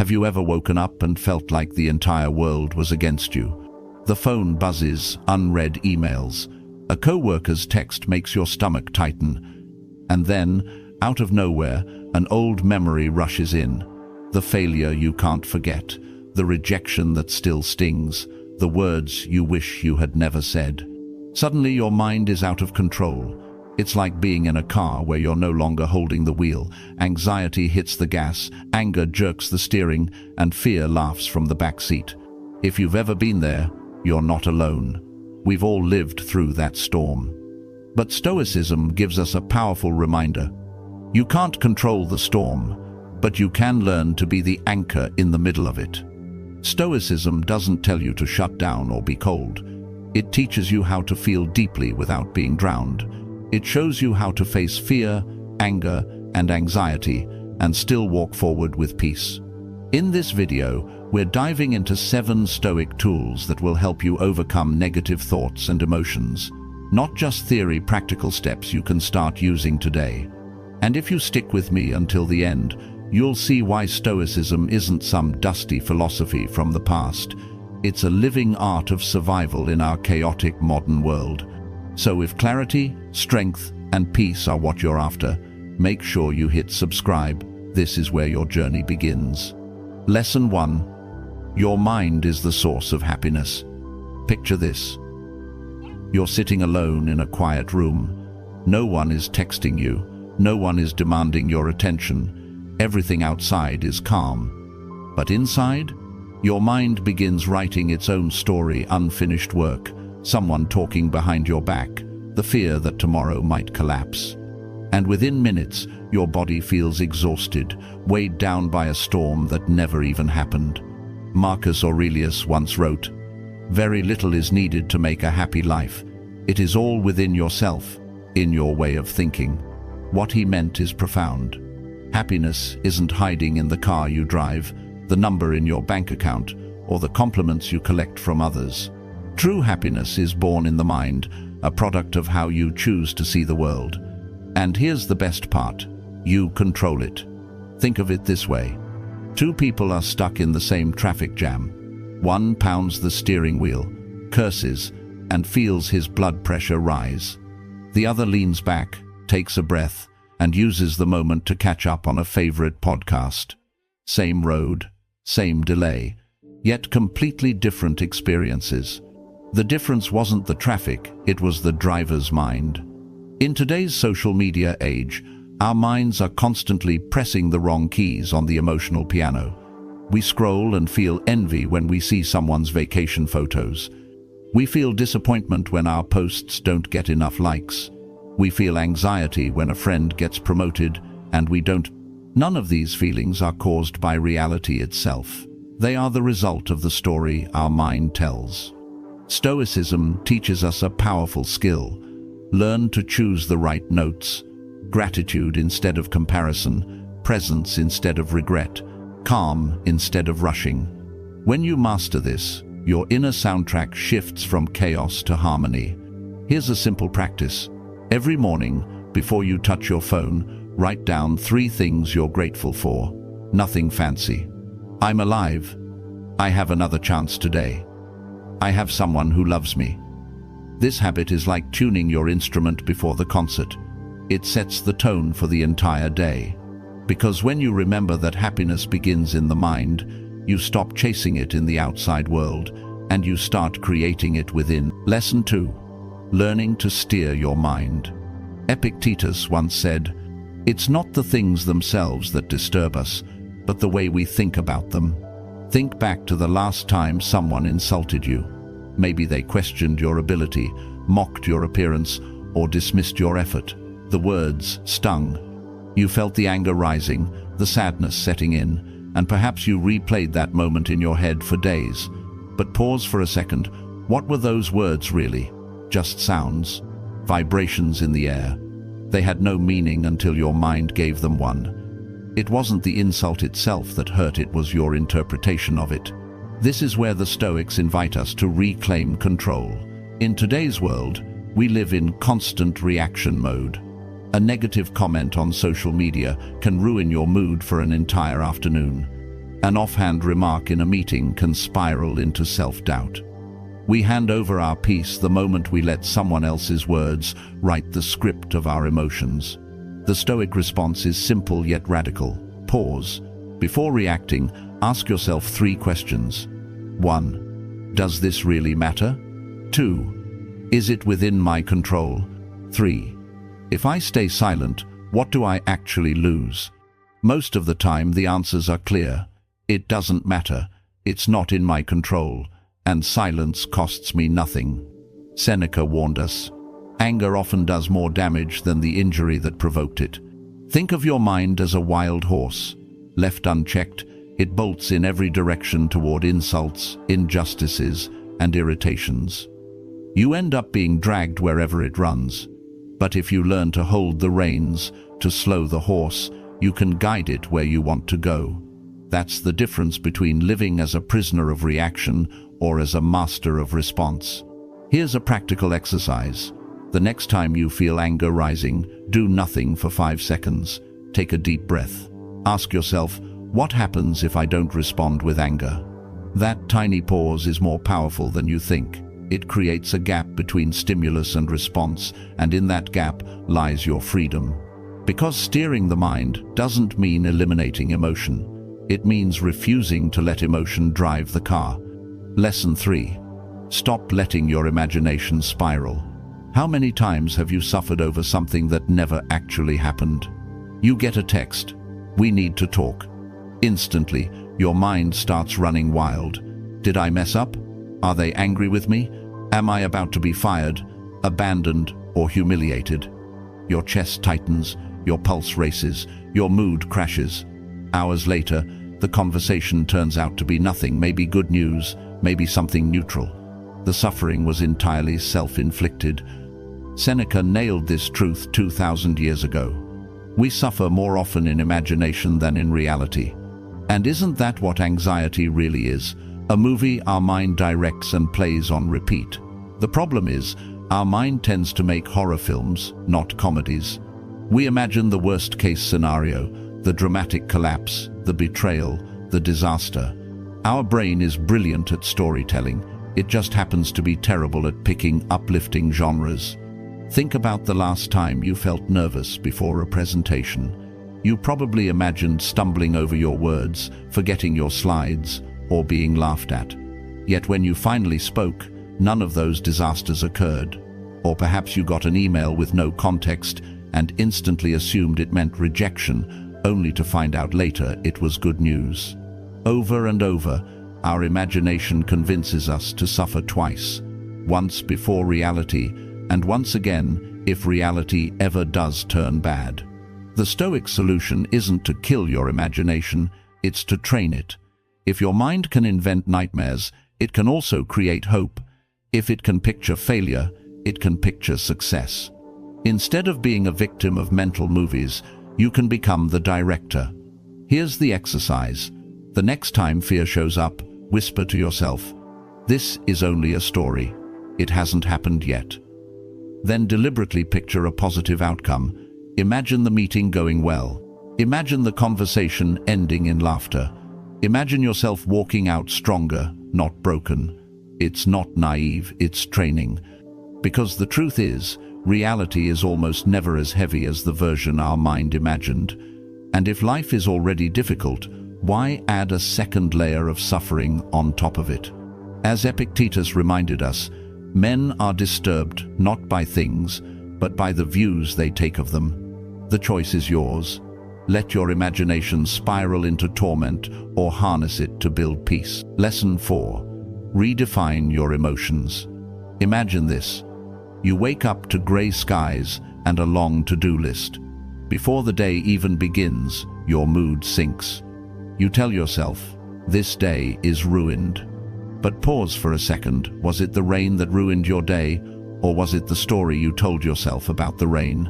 Have you ever woken up and felt like the entire world was against you? The phone buzzes, unread emails. A co-worker's text makes your stomach tighten. And then, out of nowhere, an old memory rushes in. The failure you can't forget, the rejection that still stings, the words you wish you had never said. Suddenly your mind is out of control. It's like being in a car where you're no longer holding the wheel. Anxiety hits the gas, anger jerks the steering, and fear laughs from the back seat. If you've ever been there, you're not alone. We've all lived through that storm. But Stoicism gives us a powerful reminder. You can't control the storm, but you can learn to be the anchor in the middle of it. Stoicism doesn't tell you to shut down or be cold. It teaches you how to feel deeply without being drowned. It shows you how to face fear, anger, and anxiety and still walk forward with peace. In this video, we're diving into 7 Stoic tools that will help you overcome negative thoughts and emotions. Not just theory, practical steps you can start using today. And if you stick with me until the end, you'll see why Stoicism isn't some dusty philosophy from the past. It's a living art of survival in our chaotic modern world. So if clarity, strength, and peace are what you're after, make sure you hit subscribe. This is where your journey begins. Lesson 1. Your mind is the source of happiness. Picture this. You're sitting alone in a quiet room. No one is texting you. No one is demanding your attention. Everything outside is calm. But inside, your mind begins writing its own story, unfinished work. Someone talking behind your back, the fear that tomorrow might collapse. And within minutes, your body feels exhausted, weighed down by a storm that never even happened. Marcus Aurelius once wrote, "Very little is needed to make a happy life. It is all within yourself, in your way of thinking." What he meant is profound. Happiness isn't hiding in the car you drive, the number in your bank account, or the compliments you collect from others. True happiness is born in the mind, a product of how you choose to see the world. And here's the best part. You control it. Think of it this way. 2 people are stuck in the same traffic jam. One pounds the steering wheel, curses, and feels his blood pressure rise. The other leans back, takes a breath, and uses the moment to catch up on a favorite podcast. Same road, same delay, yet completely different experiences. The difference wasn't the traffic, it was the driver's mind. In today's social media age, our minds are constantly pressing the wrong keys on the emotional piano. We scroll and feel envy when we see someone's vacation photos. We feel disappointment when our posts don't get enough likes. We feel anxiety when a friend gets promoted and we don't. None of these feelings are caused by reality itself. They are the result of the story our mind tells. Stoicism teaches us a powerful skill. Learn to choose the right notes. Gratitude instead of comparison, presence instead of regret, calm instead of rushing. When you master this, your inner soundtrack shifts from chaos to harmony. Here's a simple practice. Every morning, before you touch your phone, write down 3 things you're grateful for. Nothing fancy. I'm alive. I have another chance today. I have someone who loves me. This habit is like tuning your instrument before the concert. It sets the tone for the entire day. Because when you remember that happiness begins in the mind, you stop chasing it in the outside world, and you start creating it within. Lesson 2. Learning to steer your mind. Epictetus once said, "It's not the things themselves that disturb us, but the way we think about them." Think back to the last time someone insulted you. Maybe they questioned your ability, mocked your appearance, or dismissed your effort. The words stung. You felt the anger rising, the sadness setting in, and perhaps you replayed that moment in your head for days. But pause for a second. What were those words really? Just sounds, vibrations in the air. They had no meaning until your mind gave them one. It wasn't the insult itself that hurt, it was your interpretation of it. This is where the Stoics invite us to reclaim control. In today's world, we live in constant reaction mode. A negative comment on social media can ruin your mood for an entire afternoon. An offhand remark in a meeting can spiral into self-doubt. We hand over our peace the moment we let someone else's words write the script of our emotions. The Stoic response is simple yet radical. Pause. Before reacting, ask yourself 3 questions. 1. Does this really matter? 2. Is it within my control? 3. If I stay silent, what do I actually lose? Most of the time, the answers are clear. It doesn't matter. It's not in my control. And silence costs me nothing. Seneca warned us. Anger often does more damage than the injury that provoked it. Think of your mind as a wild horse. Left unchecked, it bolts in every direction toward insults, injustices, and irritations. You end up being dragged wherever it runs. But if you learn to hold the reins, to slow the horse, you can guide it where you want to go. That's the difference between living as a prisoner of reaction or as a master of response. Here's a practical exercise. The next time you feel anger rising, do nothing for 5 seconds. Take a deep breath. Ask yourself, what happens if I don't respond with anger? That tiny pause is more powerful than you think. It creates a gap between stimulus and response, and in that gap lies your freedom. Because steering the mind doesn't mean eliminating emotion. It means refusing to let emotion drive the car. Lesson 3. Stop letting your imagination spiral. How many times have you suffered over something that never actually happened? You get a text. We need to talk. Instantly, your mind starts running wild. Did I mess up? Are they angry with me? Am I about to be fired, abandoned, or humiliated? Your chest tightens, your pulse races, your mood crashes. Hours later, the conversation turns out to be nothing, maybe good news, maybe something neutral. The suffering was entirely self-inflicted. Seneca nailed this truth 2,000 years ago. We suffer more often in imagination than in reality. And isn't that what anxiety really is? A movie our mind directs and plays on repeat. The problem is, our mind tends to make horror films, not comedies. We imagine the worst-case scenario, the dramatic collapse, the betrayal, the disaster. Our brain is brilliant at storytelling. It just happens to be terrible at picking uplifting genres. Think about the last time you felt nervous before a presentation. You probably imagined stumbling over your words, forgetting your slides, or being laughed at. Yet when you finally spoke, none of those disasters occurred. Or perhaps you got an email with no context and instantly assumed it meant rejection, only to find out later it was good news. Over and over, our imagination convinces us to suffer twice, once before reality, and once again if reality ever does turn bad. The Stoic solution isn't to kill your imagination, it's to train it. If your mind can invent nightmares, it can also create hope. If it can picture failure, it can picture success. Instead of being a victim of mental movies, you can become the director. Here's the exercise. The next time fear shows up, whisper to yourself, "This is only a story. It hasn't happened yet." Then deliberately picture a positive outcome. Imagine the meeting going well. Imagine the conversation ending in laughter. Imagine yourself walking out stronger, not broken. It's not naive, it's training. Because the truth is, reality is almost never as heavy as the version our mind imagined. And if life is already difficult, why add a second layer of suffering on top of it? As Epictetus reminded us, men are disturbed not by things, but by the views they take of them. The choice is yours. Let your imagination spiral into torment or harness it to build peace. Lesson 4. Redefine your emotions. Imagine this. You wake up to gray skies and a long to-do list. Before the day even begins, your mood sinks. You tell yourself, this day is ruined. But pause for a second. Was it the rain that ruined your day, or was it the story you told yourself about the rain?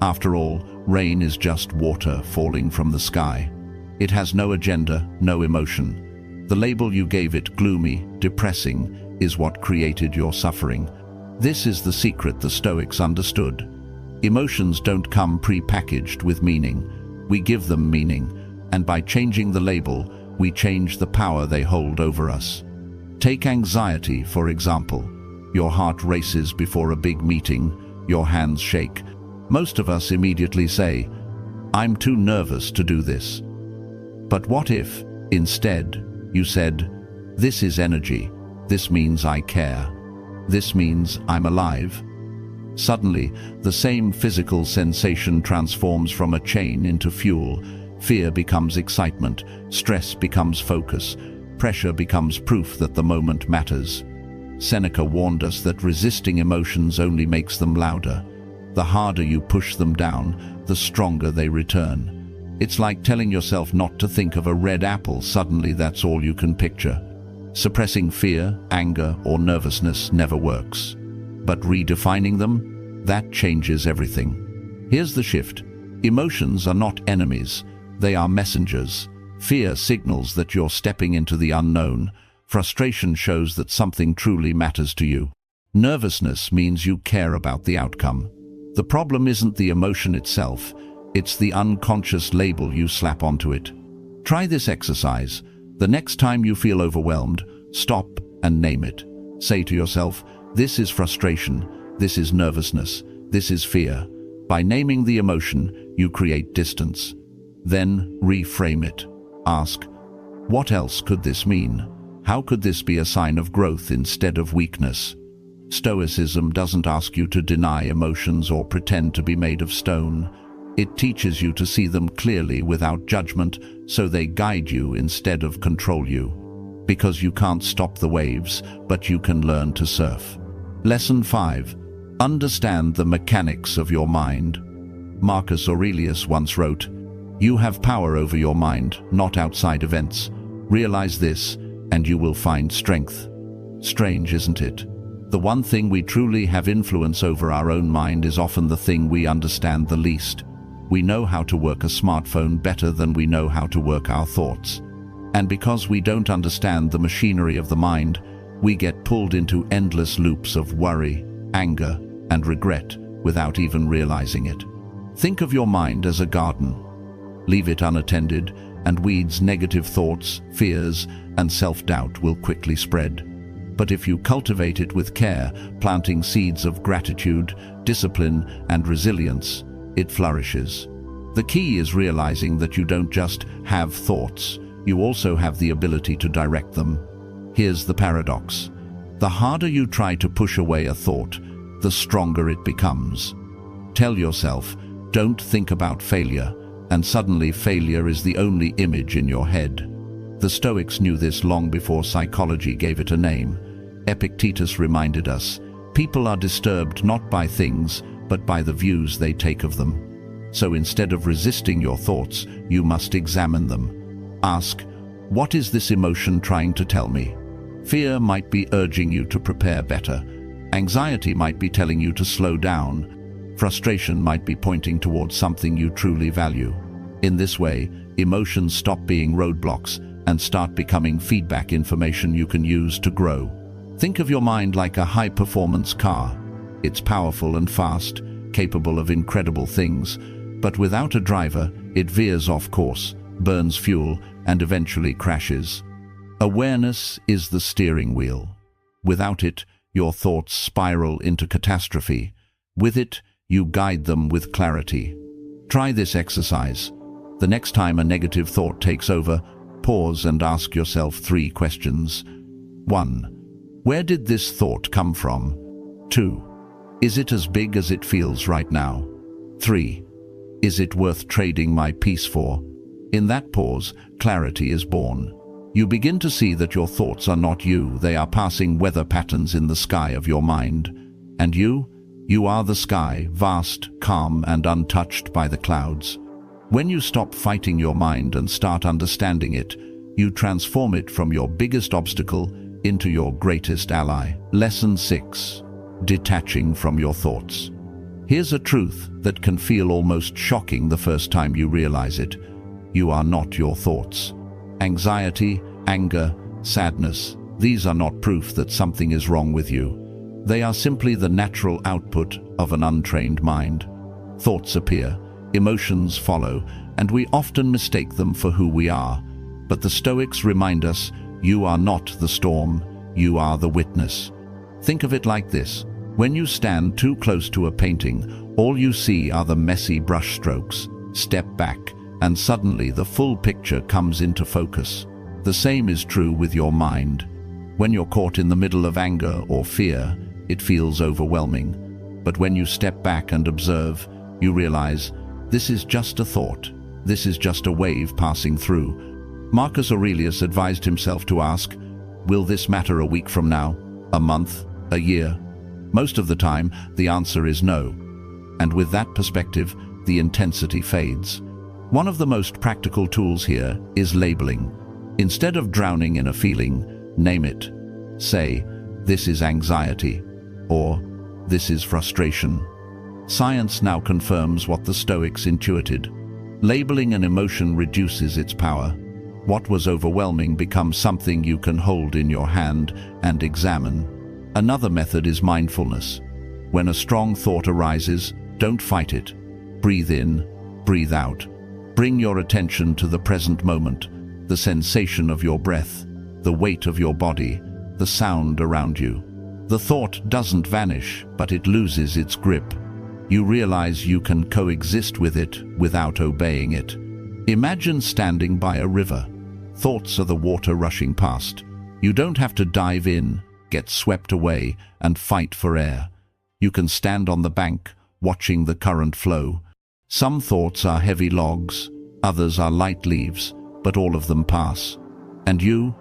After all, rain is just water falling from the sky. It has no agenda, no emotion. The label you gave it, gloomy, depressing, is what created your suffering. This is the secret the Stoics understood. Emotions don't come pre-packaged with meaning. We give them meaning, and by changing the label, we change the power they hold over us. Take anxiety, for example. Your heart races before a big meeting, your hands shake. Most of us immediately say, "I'm too nervous to do this." But what if, instead, you said, "This is energy. This means I care. This means I'm alive"? Suddenly, the same physical sensation transforms from a chain into fuel. Fear becomes excitement, stress becomes focus, pressure becomes proof that the moment matters. Seneca warned us that resisting emotions only makes them louder. The harder you push them down, the stronger they return. It's like telling yourself not to think of a red apple. Suddenly that's all you can picture. Suppressing fear, anger, or nervousness never works. But redefining them, that changes everything. Here's the shift. Emotions are not enemies. They are messengers. Fear signals that you're stepping into the unknown. Frustration shows that something truly matters to you. Nervousness means you care about the outcome. The problem isn't the emotion itself, it's the unconscious label you slap onto it. Try this exercise. The next time you feel overwhelmed, stop and name it. Say to yourself, "This is frustration, this is nervousness, this is fear." By naming the emotion, you create distance. Then reframe it. Ask, what else could this mean? How could this be a sign of growth instead of weakness? Stoicism doesn't ask you to deny emotions or pretend to be made of stone. It teaches you to see them clearly without judgment, so they guide you instead of control you. Because you can't stop the waves, but you can learn to surf. Lesson 5. Understand the mechanics of your mind. Marcus Aurelius once wrote, "You have power over your mind, not outside events. Realize this, and you will find strength." Strange, isn't it? The one thing we truly have influence over, our own mind, is often the thing we understand the least. We know how to work a smartphone better than we know how to work our thoughts. And because we don't understand the machinery of the mind, we get pulled into endless loops of worry, anger, and regret without even realizing it. Think of your mind as a garden. Leave it unattended, and weeds, negative thoughts, fears, and self-doubt will quickly spread. But if you cultivate it with care, planting seeds of gratitude, discipline, and resilience, it flourishes. The key is realizing that you don't just have thoughts, you also have the ability to direct them. Here's the paradox. The harder you try to push away a thought, the stronger it becomes. Tell yourself, "Don't think about failure," and suddenly failure is the only image in your head. The Stoics knew this long before psychology gave it a name. Epictetus reminded us, people are disturbed not by things, but by the views they take of them. So instead of resisting your thoughts, you must examine them. Ask, what is this emotion trying to tell me? Fear might be urging you to prepare better. Anxiety might be telling you to slow down. Frustration might be pointing towards something you truly value. In this way, emotions stop being roadblocks and start becoming feedback information you can use to grow. Think of your mind like a high-performance car. It's powerful and fast, capable of incredible things, but without a driver, it veers off course, burns fuel, and eventually crashes. Awareness is the steering wheel. Without it, your thoughts spiral into catastrophe. With it, you guide them with clarity. Try this exercise. The next time a negative thought takes over, pause and ask yourself 3 questions. 1. Where did this thought come from? 2. Is it as big as it feels right now? 3. Is it worth trading my peace for? In that pause, clarity is born. You begin to see that your thoughts are not you, they are passing weather patterns in the sky of your mind. And you are the sky, vast, calm, and untouched by the clouds. When you stop fighting your mind and start understanding it, you transform it from your biggest obstacle into your greatest ally. Lesson 6. Detaching from your thoughts. Here's a truth that can feel almost shocking the first time you realize it. You are not your thoughts. Anxiety, anger, sadness, these are not proof that something is wrong with you. They are simply the natural output of an untrained mind. Thoughts appear, emotions follow, and we often mistake them for who we are. But the Stoics remind us, you are not the storm, you are the witness. Think of it like this. When you stand too close to a painting, all you see are the messy brushstrokes. Step back, and suddenly the full picture comes into focus. The same is true with your mind. When you're caught in the middle of anger or fear, it feels overwhelming. But when you step back and observe, you realize, this is just a thought. This is just a wave passing through. Marcus Aurelius advised himself to ask, will this matter a week from now, a month, a year? Most of the time, the answer is no. And with that perspective, the intensity fades. One of the most practical tools here is labeling. Instead of drowning in a feeling, name it. Say, this is anxiety, or this is frustration. Science now confirms what the Stoics intuited. Labeling an emotion reduces its power. What was overwhelming becomes something you can hold in your hand and examine. Another method is mindfulness. When a strong thought arises, don't fight it. Breathe in, breathe out. Bring your attention to the present moment, the sensation of your breath, the weight of your body, the sound around you. The thought doesn't vanish, but it loses its grip. You realize you can coexist with it without obeying it. Imagine standing by a river. Thoughts are the water rushing past. You don't have to dive in, get swept away, and fight for air. You can stand on the bank, watching the current flow. Some thoughts are heavy logs, others are light leaves, but all of them pass. And you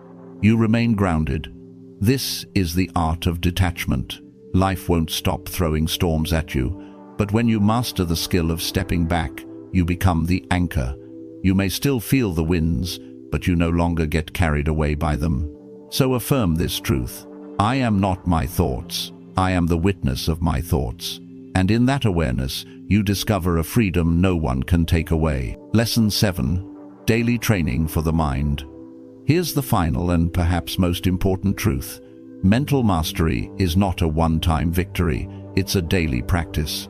remain grounded. This is the art of detachment. Life won't stop throwing storms at you, but when you master the skill of stepping back, you become the anchor. You may still feel the winds, but you no longer get carried away by them. So affirm this truth. I am not my thoughts. I am the witness of my thoughts. And in that awareness, you discover a freedom no one can take away. Lesson 7. Daily training for the mind. Here's the final and perhaps most important truth. Mental mastery is not a one-time victory. It's a daily practice.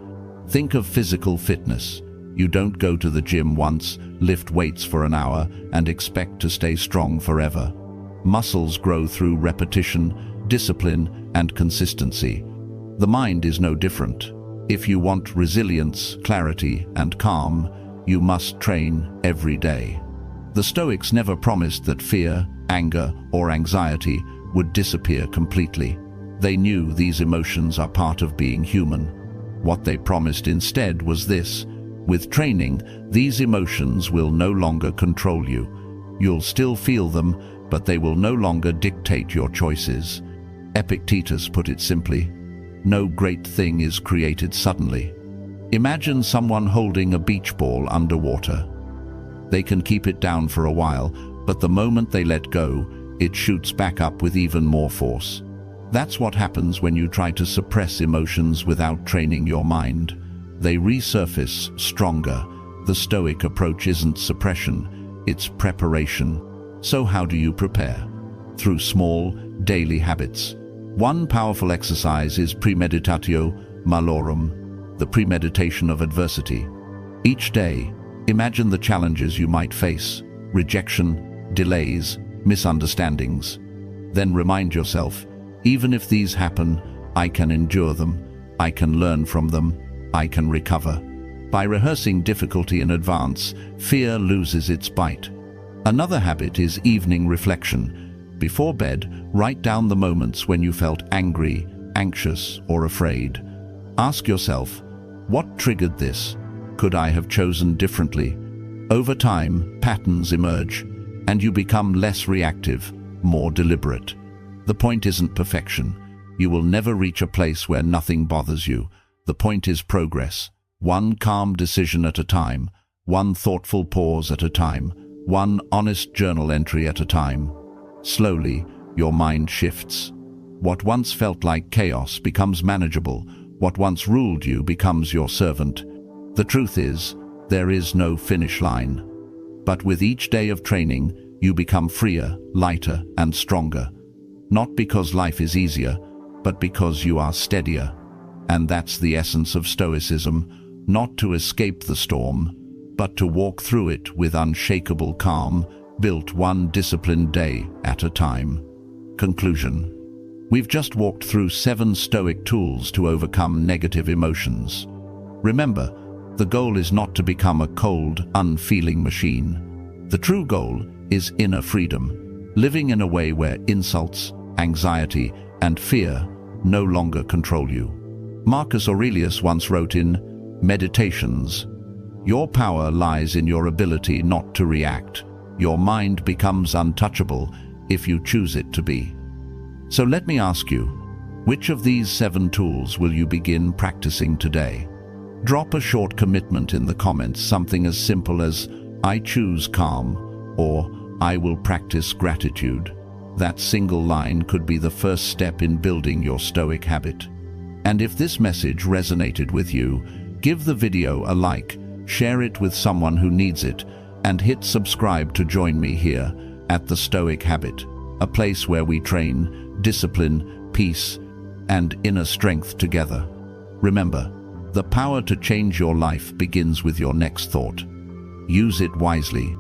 Think of physical fitness. You don't go to the gym once, lift weights for an hour, and expect to stay strong forever. Muscles grow through repetition, discipline, and consistency. The mind is no different. If you want resilience, clarity, and calm, you must train every day. The Stoics never promised that fear, anger, or anxiety would disappear completely. They knew these emotions are part of being human. What they promised instead was this: with training, these emotions will no longer control you. You'll still feel them, but they will no longer dictate your choices. Epictetus put it simply, no great thing is created suddenly. Imagine someone holding a beach ball underwater. They can keep it down for a while, but the moment they let go, it shoots back up with even more force. That's what happens when you try to suppress emotions without training your mind. They resurface stronger. The Stoic approach isn't suppression, it's preparation. So how do you prepare? Through small, daily habits. One powerful exercise is premeditatio malorum, the premeditation of adversity. Each day, imagine the challenges you might face: rejection, delays, misunderstandings. Then remind yourself, even if these happen, I can endure them, I can learn from them, I can recover. By rehearsing difficulty in advance, fear loses its bite. Another habit is evening reflection. Before bed, write down the moments when you felt angry, anxious, or afraid. Ask yourself, what triggered this? Could I have chosen differently? Over time, patterns emerge, and you become less reactive, more deliberate. The point isn't perfection. You will never reach a place where nothing bothers you. The point is progress. One calm decision at a time, one thoughtful pause at a time, one honest journal entry at a time. Slowly, your mind shifts. What once felt like chaos becomes manageable. What once ruled you becomes your servant. The truth is, there is no finish line. But with each day of training, you become freer, lighter, and stronger. Not because life is easier, but because you are steadier. And that's the essence of Stoicism, not to escape the storm, but to walk through it with unshakable calm, built one disciplined day at a time. Conclusion. We've just walked through 7 Stoic tools to overcome negative emotions. Remember, the goal is not to become a cold, unfeeling machine. The true goal is inner freedom, living in a way where insults, anxiety, and fear no longer control you. Marcus Aurelius once wrote in Meditations, "Your power lies in your ability not to react. Your mind becomes untouchable if you choose it to be." So let me ask you, which of these 7 tools will you begin practicing today? Drop a short commitment in the comments, something as simple as "I choose calm" or "I will practice gratitude." That single line could be the first step in building your Stoic habit. And if this message resonated with you, give the video a like, share it with someone who needs it, and hit subscribe to join me here at the Stoic Habit, a place where we train discipline, peace, and inner strength together. Remember, the power to change your life begins with your next thought. Use it wisely.